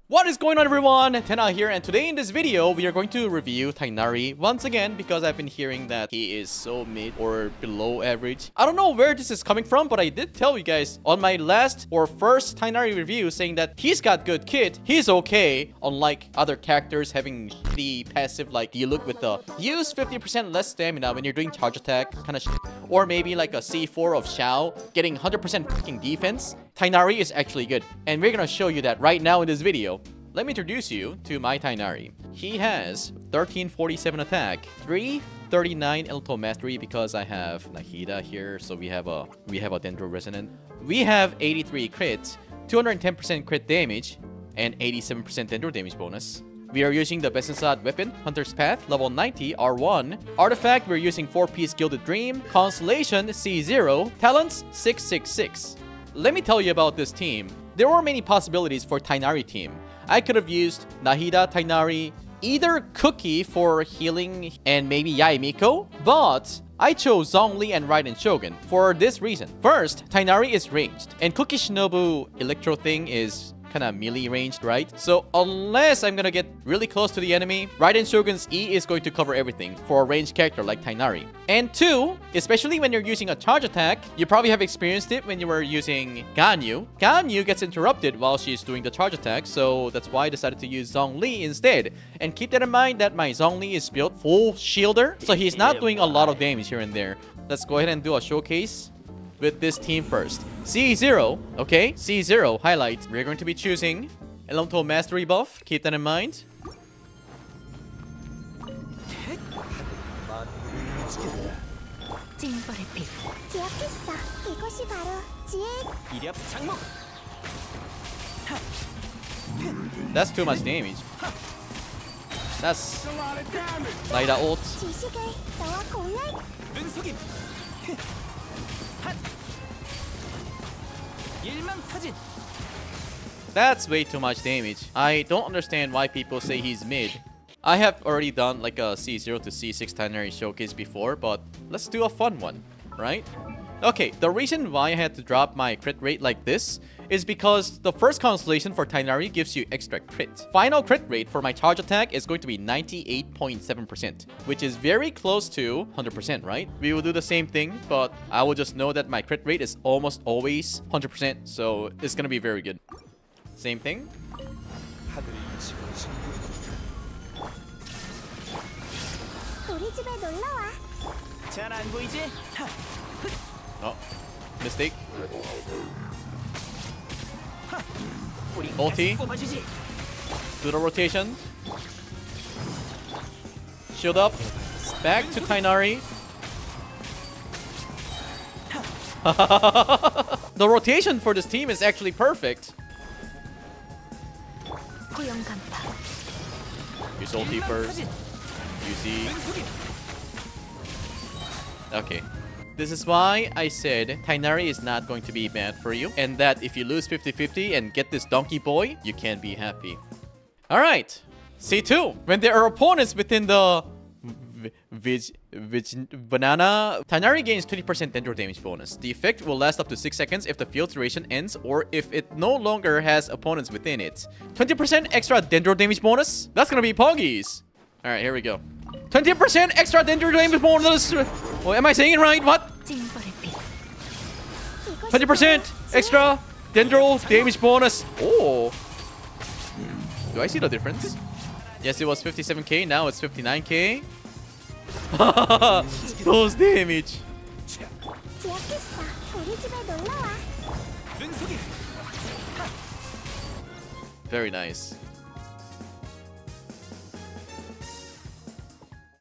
What is going on, everyone? Tenha here, and today in this video we are going to review Tighnari once again because I've been hearing that he is so mid or below average. I don't know where this is coming from, but I did tell you guys on my last or first Tighnari review saying that he's got good kit, he's okay, unlike other characters having shitty passive like you look with the use 50% less stamina when you're doing charge attack kind of shit, or maybe like a C4 of Xiao getting 100% fucking defense. Tighnari is actually good, and we're gonna show you that right now in this video. Let me introduce you to my Tighnari. He has 1347 attack, 339 elemental mastery because I have Nahida here, so we have a Dendro resonant. We have 83 crit, 210% crit damage, and 87% Dendro damage bonus. We are using the best inside weapon, Hunter's Path, level 90, R1. Artifact, we're using 4-piece Gilded Dream. Constellation, C0. Talents, 666. Let me tell you about this team. There were many possibilities for Tighnari team. I could have used Nahida, Tighnari, either Cookie for healing and maybe Yaemiko, but I chose Zhongli and Raiden Shogun for this reason. First, Tighnari is ranged, and Cookie Shinobu Electro thing is kind of melee ranged, right? So unless I'm gonna get really close to the enemy, Raiden Shogun's E is going to cover everything for a ranged character like Tighnari. And two, especially when you're using a charge attack, you probably have experienced it when you were using Ganyu. Ganyu gets interrupted while she's doing the charge attack, so that's why I decided to use Zhongli instead. And keep that in mind that my Zhongli is built full shielder, so he's not doing a lot of damage here and there. Let's go ahead and do a showcase with this team first. C0, okay? C0 highlights. We're going to be choosing Elemental Mastery buff. Keep that in mind. That's too much damage. That's like that ult. That's way too much damage. I don't understand why people say he's mid. I have already done like a C0 to C6 Tighnari showcase before, but let's do a fun one, right? Okay, the reason why I had to drop my crit rate like this is because the first constellation for Tighnari gives you extra crit. Final crit rate for my charge attack is going to be 98.7%, which is very close to 100%, right? We will do the same thing, but I will just know that my crit rate is almost always 100%, so it's gonna be very good. Same thing. Oh, mistake. Ulti. Do the rotation. Shield up. Back to Tighnari. The rotation for this team is actually perfect. Use ulti first. UC. Okay. This is why I said Tighnari is not going to be bad for you, and that if you lose 50-50 and get this donkey boy, you can be happy. Alright, C2. When there are opponents within the banana, Tighnari gains 20% Dendro damage bonus. The effect will last up to 6 seconds if the field duration ends or if it no longer has opponents within it. 20% extra Dendro damage bonus? That's gonna be Poggies. Alright, here we go. 20% extra Dendro damage bonus. Oh, am I saying it right? What? 20% extra Dendro damage bonus. Oh. Do I see the difference? Yes, it was 57k. Now it's 59k. Those damage. Very nice.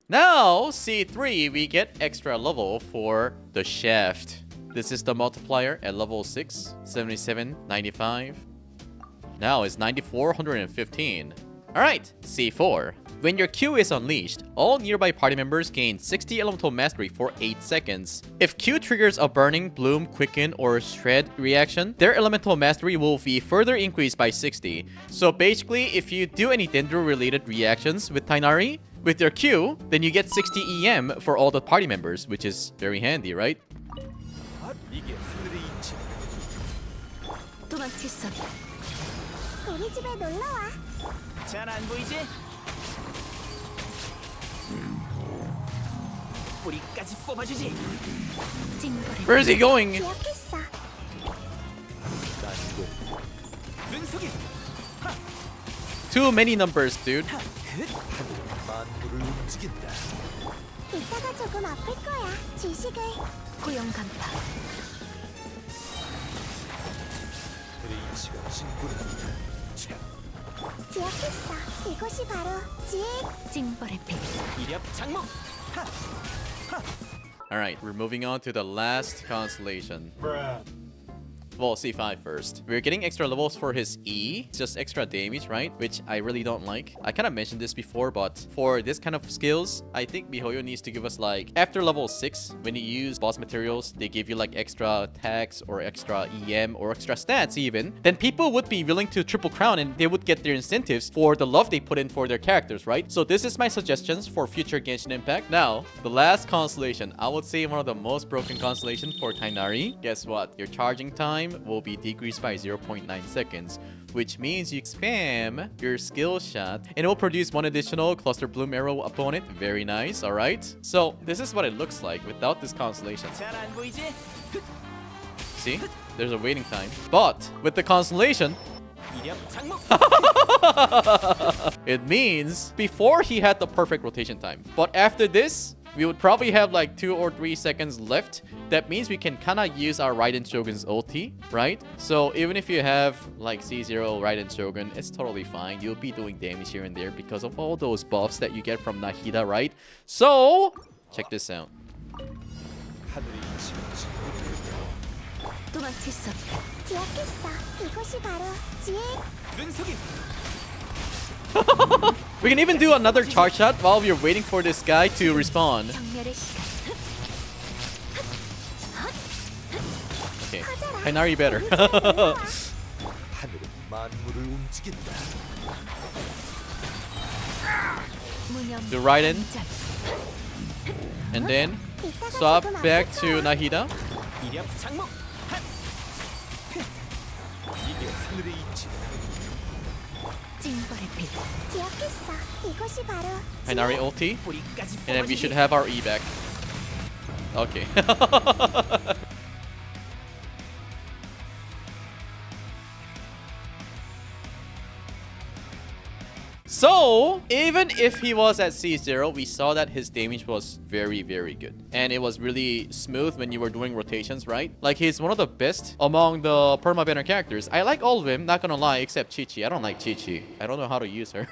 Now, C3, we get extra level for the shaft. This is the multiplier at level 6, 77, 95. Now it's 94, 115. Alright, C4. When your Q is unleashed, all nearby party members gain 60 elemental mastery for 8 seconds. If Q triggers a burning, bloom, quicken, or shred reaction, their elemental mastery will be further increased by 60. So basically, if you do any Dendro related reactions with Tighnari, with your Q, then you get 60 EM for all the party members, which is very handy, right? 우리 집에 놀러 와. 잘 안 보이지? 뿌리까지 뽑아주지. Where is he going? 기억했어. 눈속임. Too many numbers, dude. 만물을 움직인다. 이따가 조금 아플 거야. 지식을. 고용 간파. 브레이치가 진군한다. 기억했어. 이곳이 바로 징벌의 빛. 이력 장목. Alright, we're moving on to the last constellation. Well, C5 first. We're getting extra levels for his E. It's just extra damage, right? Which I really don't like. I kind of mentioned this before, but for this kind of skills, I think miHoYo needs to give us like, after level 6, when you use boss materials, they give you like extra attacks or extra EM or extra stats even. Then people would be willing to triple crown and they would get their incentives for the love they put in for their characters, right? So this is my suggestions for future Genshin Impact. Now, the last constellation. I would say one of the most broken constellation for Tighnari. Guess what? Your charging time will be decreased by 0.9 seconds, which means you spam your skill shot and it will produce one additional cluster bloom arrow opponent. Very nice. All right, so this is what it looks like without this constellation. See, there's a waiting time, but with the constellation it means before he had the perfect rotation time, but after this we would probably have like 2 or 3 seconds left. That means we can kind of use our Raiden Shogun's ulti, right? So even if you have like C0 Raiden Shogun, it's totally fine. You'll be doing damage here and there because of all those buffs that you get from Nahida, right? So check this out. We can even do another charge shot while we're waiting for this guy to respawn. Okay, Tighnari better. Do Raiden. And then swap back to Nahida. Tighnari ulti. And then we should have our E back. Okay. So, even if he was at C0, we saw that his damage was very, very good. And it was really smooth when you were doing rotations, right? Like, he's one of the best among the perma-banner characters. I like all of them, not gonna lie, except Chi-Chi. I don't like Chi-Chi. I don't know how to use her.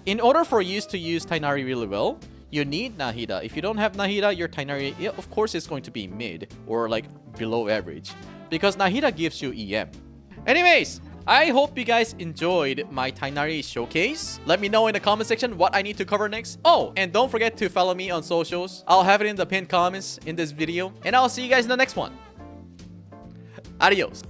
In order for you to use Tighnari really well, you need Nahida. If you don't have Nahida, your Tighnari, yeah, of course, it's going to be mid or like below average. Because Nahida gives you EM. Anyways, I hope you guys enjoyed my Tighnari showcase. Let me know in the comment section what I need to cover next. Oh, and don't forget to follow me on socials. I'll have it in the pinned comments in this video. And I'll see you guys in the next one. Adios.